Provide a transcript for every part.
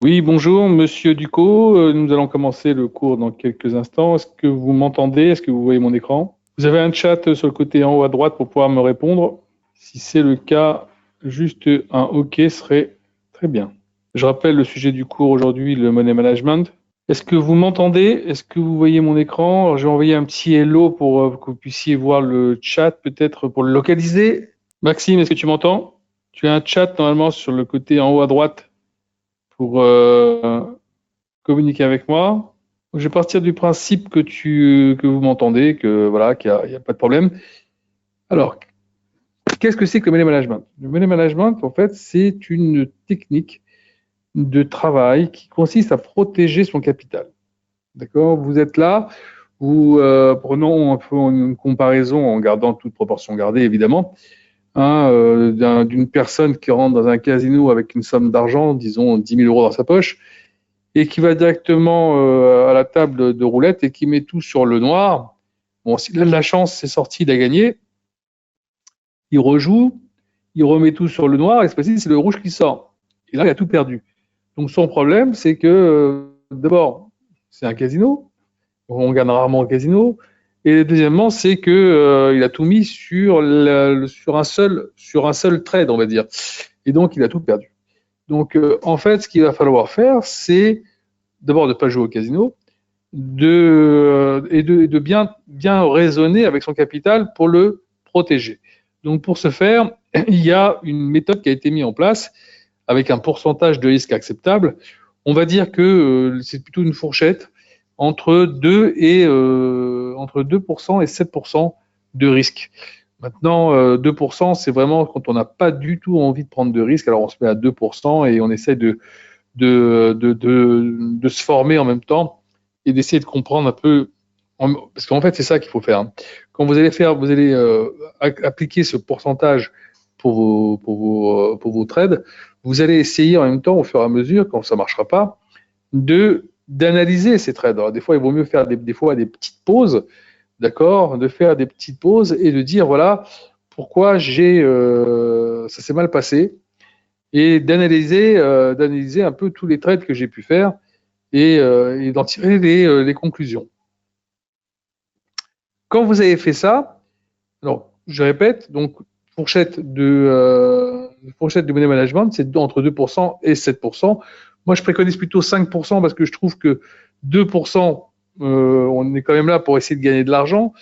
Oui, bonjour, monsieur Ducot. Nous allons commencer le cours dans quelques instants. Est-ce que vous m'entendez? Est-ce que vous voyez mon écran? Vous avez un chat sur le côté en haut à droite pour pouvoir me répondre. Si c'est le cas, juste un OK serait très bien. Je rappelle le sujet du cours aujourd'hui, le money management. Est-ce que vous m'entendez? Est-ce que vous voyez mon écran? Alors, je vais envoyer un petit hello pour que vous puissiez voir le chat, peut-être pour le localiser. Maxime, est-ce que tu m'entends? Tu as un chat normalement sur le côté en haut à droite pour communiquer avec moi. Je vais partir du principe que vous m'entendez, que voilà, qu'il n'y a pas de problème. Alors, qu'est-ce que c'est que le money management? Le money management, en fait, c'est une technique de travail qui consiste à protéger son capital. D'accord? Vous êtes là, prenons un peu une comparaison en gardant toute proportion gardée, évidemment, d'une personne qui rentre dans un casino avec une somme d'argent, disons 10 000 euros dans sa poche, et qui va directement à la table de roulette et qui met tout sur le noir. Bon, s'il a de la chance, c'est sorti, il a gagné. Il rejoue, il remet tout sur le noir, et cette fois-ci, c'est le rouge qui sort. Et là, il a tout perdu. Donc son problème, c'est que d'abord, c'est un casino, on gagne rarement au casino, et deuxièmement, c'est que il a tout mis sur un seul trade, on va dire, et donc il a tout perdu. Donc en fait, ce qu'il va falloir faire, c'est d'abord de ne pas jouer au casino, et de bien raisonner avec son capital pour le protéger. Donc pour ce faire, il y a une méthode qui a été mise en place avec un pourcentage de risque acceptable. On va dire que c'est plutôt une fourchette entre 2% et 7% de risque. Maintenant, 2%, c'est vraiment quand on n'a pas du tout envie de prendre de risque. Alors on se met à 2% et on essaie de se former en même temps et d'essayer de comprendre un peu, parce qu'en fait c'est ça qu'il faut faire. Quand vous allez appliquer ce pourcentage pour vos trades, vous allez essayer en même temps, au fur et à mesure, quand ça ne marchera pas, d'analyser ces trades. Alors, des fois, il vaut mieux faire des petites pauses, d'accord, de faire des petites pauses et de dire voilà pourquoi ça s'est mal passé, et d'analyser un peu tous les trades que j'ai pu faire et d'en tirer les conclusions. Quand vous avez fait ça, alors je répète, donc fourchette de money management, c'est entre 2% et 7%. Moi, je préconise plutôt 5% parce que je trouve que 2%, on est quand même là pour essayer de gagner de l'argent.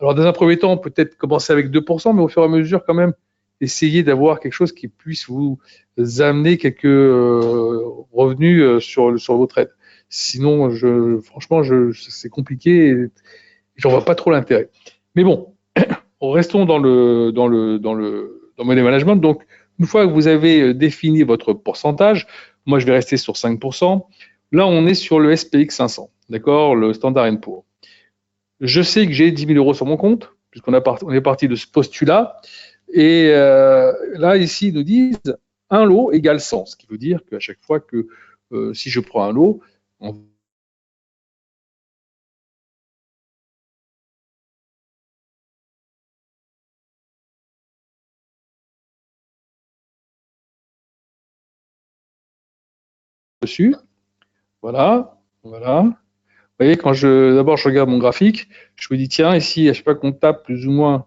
Alors, dans un premier temps, peut-être commencer avec 2%, mais au fur et à mesure, quand même, essayer d'avoir quelque chose qui puisse vous amener quelques revenus sur vos trades. Sinon, franchement, c'est compliqué et j'en vois pas trop l'intérêt. Mais bon, restons dans le money management. Donc, une fois que vous avez défini votre pourcentage, moi je vais rester sur 5%. Là, on est sur le SPX 500, d'accord, le Standard & Poor's. Je sais que j'ai 10 000 euros sur mon compte, puisqu'on est parti de ce postulat. Et là, ici, ils nous disent un lot égale 100, ce qui veut dire qu'à chaque fois que si je prends un lot, on dessus, voilà. Vous voyez, d'abord je regarde mon graphique, je me dis tiens, ici, à chaque fois qu'on tape plus ou moins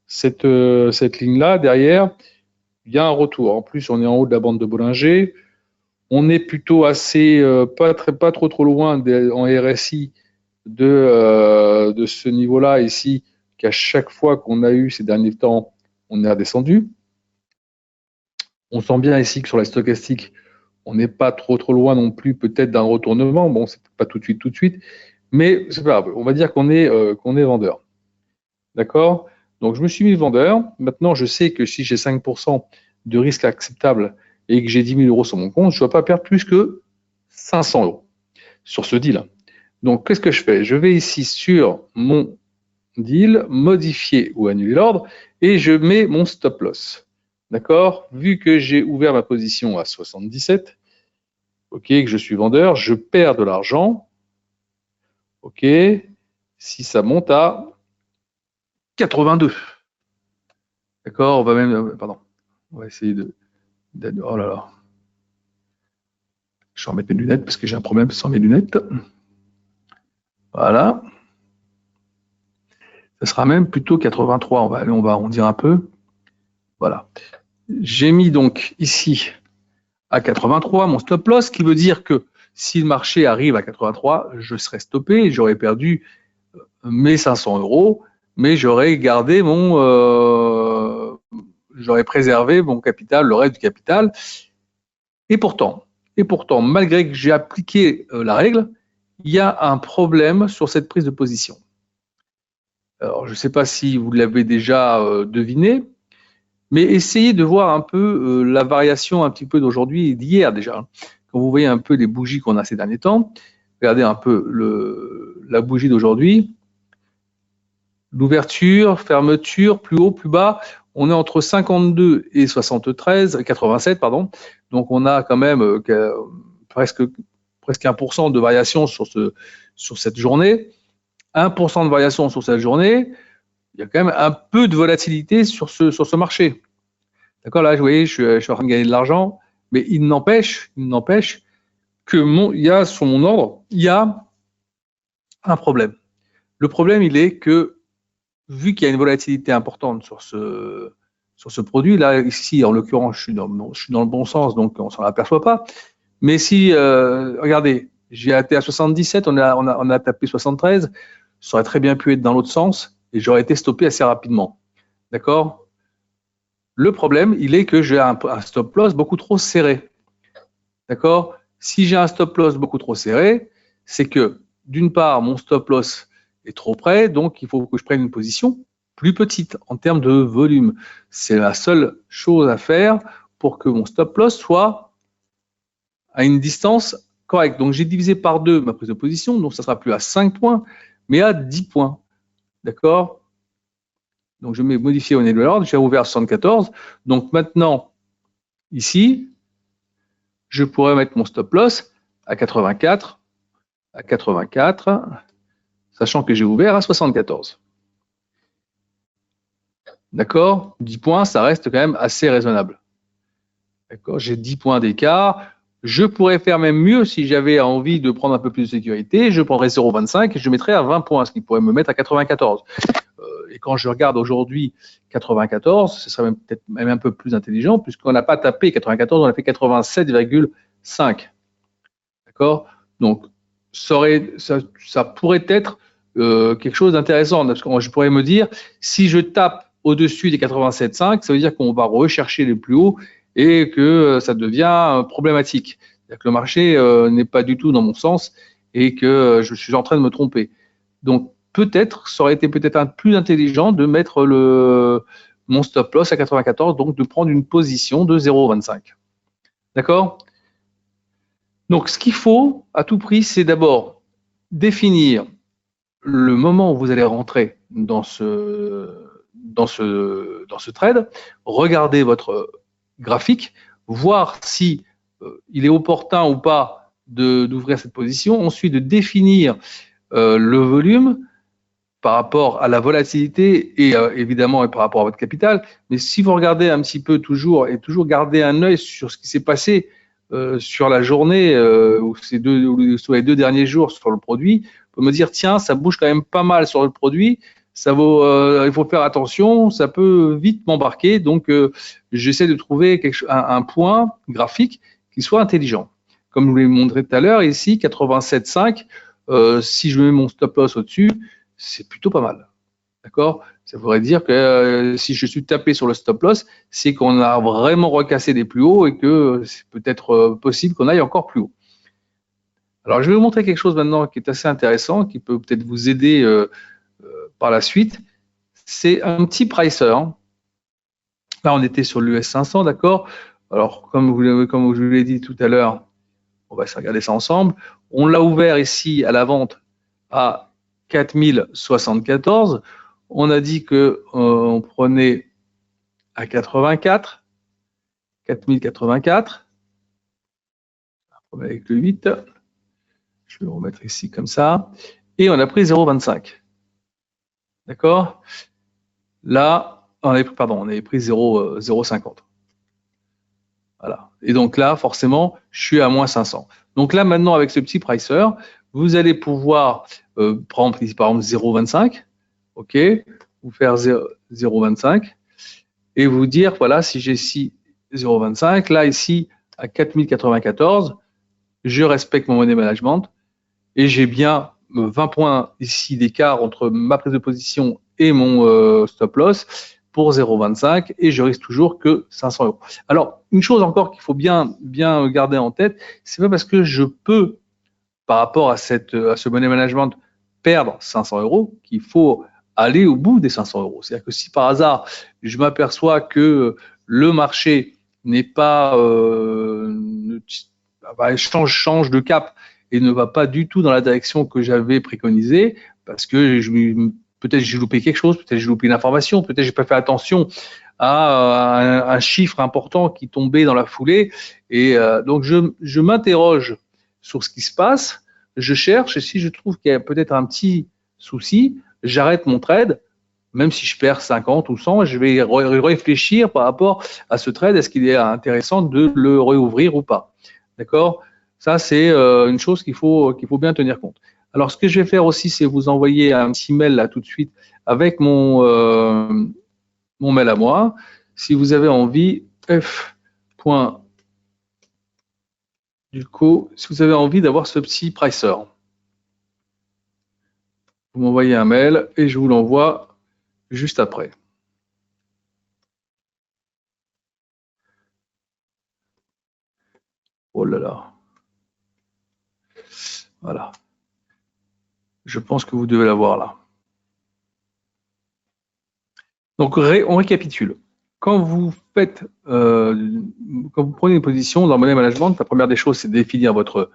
cette ligne-là, derrière, il y a un retour. En plus, on est en haut de la bande de Bollinger. On est plutôt assez, pas trop loin en RSI de ce niveau-là ici, qu'à chaque fois qu'on a eu ces derniers temps, on est redescendu. On sent bien ici que sur la stochastique, on n'est pas trop loin non plus peut-être d'un retournement. Bon, c'est pas tout de suite, mais c'est pas grave. On va dire qu'on est vendeur. D'accord? Donc, je me suis mis vendeur. Maintenant, je sais que si j'ai 5% de risque acceptable et que j'ai 10 000 euros sur mon compte, je ne dois pas perdre plus que 500 euros sur ce deal. Donc, qu'est-ce que je fais? Je vais ici sur mon deal, modifier ou annuler l'ordre, et je mets mon stop loss. D'accord? Vu que j'ai ouvert ma position à 77, ok, que je suis vendeur, je perds de l'argent. Ok, si ça monte à 82. D'accord, on va essayer oh là là. Je vais remettre mes lunettes parce que j'ai un problème sans mes lunettes. Voilà. Ce sera même plutôt 83. On va arrondir un peu. Voilà. J'ai mis donc ici à 83 mon stop loss, ce qui veut dire que si le marché arrive à 83, je serai stoppé, j'aurais perdu mes 500 €, mais j'aurais gardé j'aurais préservé mon capital, le reste du capital. Et pourtant, malgré que j'ai appliqué la règle, il y a un problème sur cette prise de position. Alors, je ne sais pas si vous l'avez déjà deviné, mais essayez de voir un peu la variation un petit peu d'aujourd'hui et d'hier déjà. Quand vous voyez un peu les bougies qu'on a ces derniers temps, regardez un peu la bougie d'aujourd'hui. L'ouverture, fermeture, plus haut, plus bas, on est entre 52 et 87, pardon. Donc on a quand même presque 1% de variation sur cette journée. 1% de variation sur cette journée, il y a quand même un peu de volatilité sur ce marché. D'accord, là, vous voyez, je suis en train de gagner de l'argent, mais il n'empêche que il y a sur mon ordre, il y a un problème. Le problème, il est que vu qu'il y a une volatilité importante sur ce produit, là, ici, en l'occurrence, je suis dans le bon sens, donc on ne s'en aperçoit pas. Mais si, regardez, j'ai été à 77, on a tapé 73, ça aurait très bien pu être dans l'autre sens et j'aurais été stoppé assez rapidement. D'accord? Le problème, il est que j'ai un stop loss beaucoup trop serré. D'accord? Si j'ai un stop loss beaucoup trop serré, c'est que, d'une part, mon stop loss est trop près, donc il faut que je prenne une position plus petite en termes de volume. C'est la seule chose à faire pour que mon stop loss soit à une distance correcte. Donc j'ai divisé par 2 ma prise de position, donc ça sera plus à 5 points, mais à 10 points. D'accord? Donc je mets modifier au nez de l'ordre, j'ai ouvert 74. Donc maintenant, ici, je pourrais mettre mon stop loss à 84, sachant que j'ai ouvert à 74. D'accord? 10 points, ça reste quand même assez raisonnable. D'accord? J'ai 10 points d'écart. Je pourrais faire même mieux si j'avais envie de prendre un peu plus de sécurité. Je prendrais 0,25 et je mettrais à 20 points, ce qui pourrait me mettre à 94. Et quand je regarde aujourd'hui 94, ce serait peut-être même un peu plus intelligent puisqu'on n'a pas tapé 94, on a fait 87,5. D'accord? Donc, ça pourrait être quelque chose d'intéressant. Parce que je pourrais me dire, si je tape au-dessus des 87,5, ça veut dire qu'on va rechercher les plus hauts et que ça devient problématique. C'est-à-dire que le marché n'est pas du tout dans mon sens et que je suis en train de me tromper. Donc, peut-être, ça aurait été peut-être plus intelligent de mettre mon stop loss à 94, donc de prendre une position de 0,25. D'accord? Donc, ce qu'il faut à tout prix, c'est d'abord définir le moment où vous allez rentrer dans ce trade, regarder votre graphique, voir si il est opportun ou pas d'ouvrir cette position, ensuite de définir le volume par rapport à la volatilité et évidemment par rapport à votre capital. Mais si vous regardez un petit peu toujours garder un œil sur ce qui s'est passé sur la journée ou sur les 2 derniers jours sur le produit, on peut me dire tiens, ça bouge quand même pas mal sur le produit, ça vaut, il faut faire attention, ça peut vite m'embarquer. Donc j'essaie de trouver un point graphique qui soit intelligent. Comme je vous l'ai montré tout à l'heure, ici 87,5, si je mets mon stop loss au-dessus, c'est plutôt pas mal. D'accord? Ça voudrait dire que si je suis tapé sur le stop loss, c'est qu'on a vraiment recassé des plus hauts et que c'est peut-être possible qu'on aille encore plus haut. Alors, je vais vous montrer quelque chose maintenant qui est assez intéressant, qui peut peut-être vous aider par la suite. C'est un petit pricer. Là, on était sur l'US 500, d'accord? Alors, comme je vous l'ai dit tout à l'heure, on va regarder ça ensemble. On l'a ouvert ici à la vente à 4074. On a dit qu'on prenait à 84, 4084. Avec le 8. Je vais le remettre ici comme ça. Et on a pris 0,25. D'accord? Là, on avait pris 0,50. Voilà. Et donc là, forcément, je suis à moins 500. Donc là, maintenant, avec ce petit pricer, vous allez pouvoir prendre par exemple 0,25, ok, vous faire 0,25 et vous dire, voilà, si j'ai ici 0,25, là, ici, à 4094, je respecte mon money management et j'ai bien 20 points ici d'écart entre ma prise de position et mon stop loss pour 0,25 et je risque toujours que 500 euros. Alors, une chose encore qu'il faut bien garder en tête, c'est pas parce que je peux, par rapport à ce money management, perdre 500 euros qu'il faut aller au bout des 500 euros. C'est-à-dire que si par hasard, je m'aperçois que le marché n'est pas change de cap et ne va pas du tout dans la direction que j'avais préconisée, parce que peut-être j'ai loupé quelque chose, peut-être j'ai loupé une information, peut-être j'ai pas fait attention à un chiffre important qui tombait dans la foulée. Et donc je m'interroge sur ce qui se passe, je cherche, et si je trouve qu'il y a peut-être un petit souci, j'arrête mon trade, même si je perds 50 ou 100, je vais réfléchir par rapport à ce trade, est-ce qu'il est intéressant de le réouvrir ou pas. D'accord? Ça, c'est une chose qu'il faut bien tenir compte. Alors, ce que je vais faire aussi, c'est vous envoyer un petit mail là tout de suite avec mon mail à moi. Si vous avez envie, si vous avez envie d'avoir ce petit pricer, vous m'envoyez un mail et je vous l'envoie juste après. Oh là là. Voilà. Je pense que vous devez l'avoir là. Donc, on récapitule. Quand vous prenez une position dans le money management, la première des choses, c'est de définir votre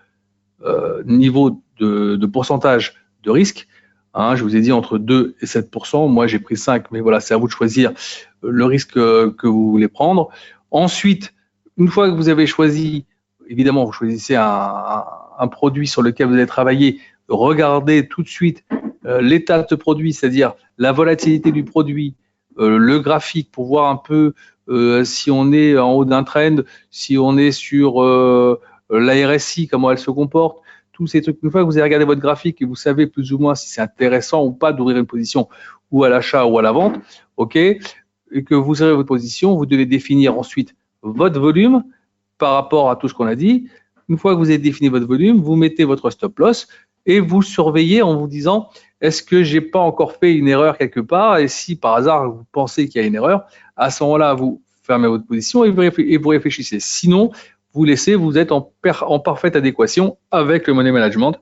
niveau de pourcentage de risque. Hein, je vous ai dit entre 2 et 7%. Moi, j'ai pris 5, mais voilà, c'est à vous de choisir le risque que vous voulez prendre. Ensuite, une fois que vous avez choisi, évidemment, vous choisissez un produit sur lequel vous allez travailler. Regardez tout de suite l'état de ce produit, c'est-à-dire la volatilité du produit, le graphique pour voir un peu si on est en haut d'un trend, si on est sur la RSI, comment elle se comporte, tous ces trucs. Une fois que vous avez regardé votre graphique et vous savez plus ou moins si c'est intéressant ou pas d'ouvrir une position ou à l'achat ou à la vente, ok, et que vous avez votre position, vous devez définir ensuite votre volume par rapport à tout ce qu'on a dit. Une fois que vous avez défini votre volume, vous mettez votre stop loss et vous surveillez en vous disant est-ce que j'ai pas encore fait une erreur quelque part, et si par hasard vous pensez qu'il y a une erreur, à ce moment-là vous fermez votre position et vous réfléchissez. Sinon, vous laissez, vous êtes en parfaite adéquation avec le money management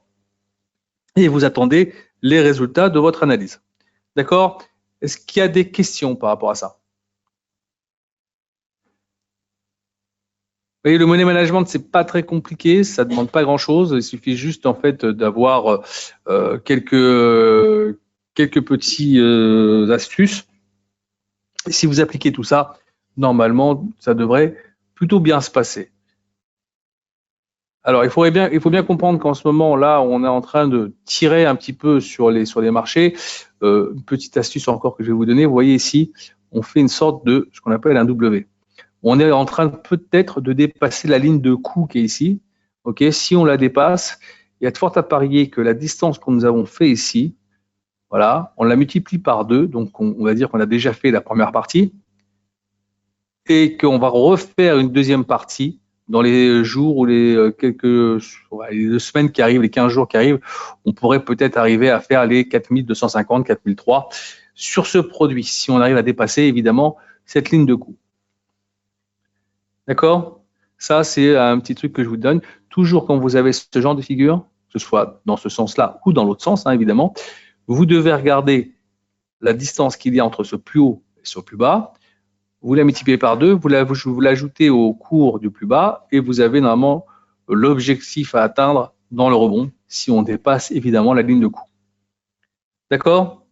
et vous attendez les résultats de votre analyse. D'accord? Est-ce qu'il y a des questions par rapport à ça? Et le money management, c'est pas très compliqué, ça demande pas grand-chose. Il suffit juste en fait d'avoir quelques petits astuces. Et si vous appliquez tout ça, normalement, ça devrait plutôt bien se passer. Alors, il faut bien comprendre qu'en ce moment-là, on est en train de tirer un petit peu sur les marchés. Une petite astuce encore que je vais vous donner. Vous voyez ici, on fait une sorte de ce qu'on appelle un W. On est en train peut-être de dépasser la ligne de coût qui est ici. Ok, si on la dépasse, il y a de fortes à parier que la distance que nous avons fait ici, voilà, on la multiplie par 2, donc on va dire qu'on a déjà fait la première partie et qu'on va refaire une deuxième partie dans les jours ou les 2 semaines qui arrivent, les 15 jours qui arrivent. On pourrait peut-être arriver à faire les 4250, 4003 sur ce produit, si on arrive à dépasser évidemment cette ligne de coût. D'accord? Ça, c'est un petit truc que je vous donne. Toujours quand vous avez ce genre de figure, que ce soit dans ce sens-là ou dans l'autre sens, hein, évidemment, vous devez regarder la distance qu'il y a entre ce plus haut et ce plus bas. Vous la multipliez par 2, vous l'ajoutez au cours du plus bas et vous avez normalement l'objectif à atteindre dans le rebond si on dépasse évidemment la ligne de coût. D'accord?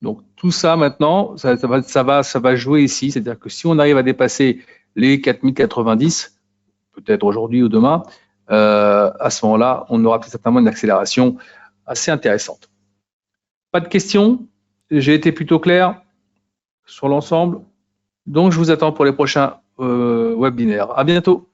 Donc tout ça maintenant, ça va jouer ici, c'est-à-dire que si on arrive à dépasser les 4090, peut-être aujourd'hui ou demain, à ce moment-là, on aura certainement une accélération assez intéressante. Pas de questions? J'ai été plutôt clair sur l'ensemble. Donc je vous attends pour les prochains webinaires. À bientôt.